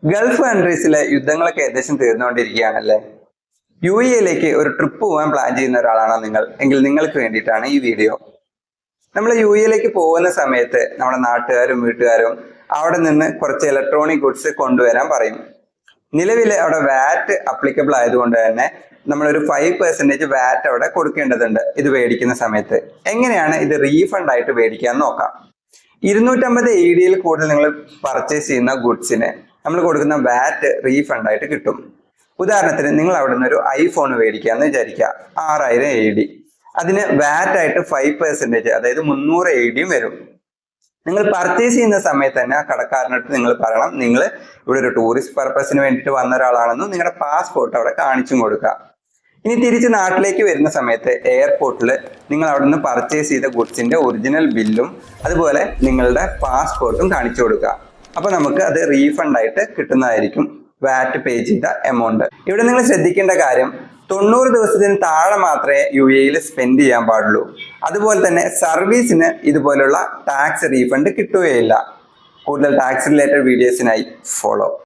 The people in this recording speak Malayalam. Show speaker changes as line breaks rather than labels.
ഗൾഫ് കൺട്രീസിലെ യുദ്ധങ്ങളൊക്കെ ഏകദേശം തീർന്നുകൊണ്ടിരിക്കുകയാണല്ലേ. യുഎഇയിലേക്ക് ഒരു ട്രിപ്പ് പോകാൻ പ്ലാൻ ചെയ്യുന്ന ഒരാളാണോ നിങ്ങൾ എങ്കിൽ നിങ്ങൾക്ക് വേണ്ടിയിട്ടാണ് ഈ വീഡിയോ. നമ്മൾ യുഎഇയിലേക്ക് പോകുന്ന സമയത്ത് നമ്മുടെ നാട്ടുകാരും വീട്ടുകാരും അവിടെ നിന്ന് കുറച്ച് ഇലക്ട്രോണിക് ഗുഡ്സ് കൊണ്ടുവരാൻ പറയും. നിലവിൽ അവിടെ വാറ്റ് അപ്ലിക്കബിൾ ആയതുകൊണ്ട് തന്നെ നമ്മളൊരു 5% വാറ്റ് അവിടെ കൊടുക്കേണ്ടതുണ്ട് ഇത് മേടിക്കുന്ന സമയത്ത്. എങ്ങനെയാണ് ഇത് റീഫണ്ട് ആയിട്ട് മേടിക്കാന്ന് നോക്കാം. 250 AED കൂടുതൽ നിങ്ങൾ പർച്ചേസ് ചെയ്യുന്ന ഗുഡ്സിന് നമ്മൾ കൊടുക്കുന്ന വാറ്റ് റീഫണ്ട് ആയിട്ട് കിട്ടും. ഉദാഹരണത്തിന് നിങ്ങൾ അവിടെ നിന്ന് ഒരു ഐഫോൺ മേടിക്കാന്ന് വിചാരിക്കുക, 6000 AED. അതിന് വാറ്റ് ആയിട്ട് 5%, അതായത് 300 AED വരും. നിങ്ങൾ പർച്ചേസ് ചെയ്യുന്ന സമയത്ത് തന്നെ ആ കടക്കാരനടുത്ത് നിങ്ങൾ പറയണം നിങ്ങൾ ഇവിടെ ഒരു ടൂറിസ്റ്റ് പർപ്പസിന് വേണ്ടിയിട്ട് വന്ന ഒരാളാണെന്നും നിങ്ങളുടെ പാസ്പോർട്ട് അവിടെ കാണിച്ചും കൊടുക്കുക. ഇനി തിരിച്ച് നാട്ടിലേക്ക് വരുന്ന സമയത്ത് എയർപോർട്ടിൽ നിങ്ങൾ അവിടെ നിന്ന് പർച്ചേസ് ചെയ്ത ഗുഡ്സിന്റെ ഒറിജിനൽ ബില്ലും അതുപോലെ നിങ്ങളുടെ പാസ്പോർട്ടും കാണിച്ചു കൊടുക്കുക. അപ്പൊ നമുക്ക് അത് റീഫണ്ട് ആയിട്ട് കിട്ടുന്നതായിരിക്കും, വാറ്റ് പേ ചെയ്ത എമൗണ്ട്. ഇവിടെ നിങ്ങൾ ശ്രദ്ധിക്കേണ്ട കാര്യം 90 ദിവസത്തിന് താഴെ മാത്രമേ യുഎഇയിൽ സ്പെൻഡ് ചെയ്യാൻ പാടുള്ളൂ. അതുപോലെ തന്നെ സർവീസിന് ഇതുപോലുള്ള ടാക്സ് റീഫണ്ട് കിട്ടുകയില്ല. കൂടുതൽ ടാക്സ് റിലേറ്റഡ് വീഡിയോസിനായി ഫോളോ.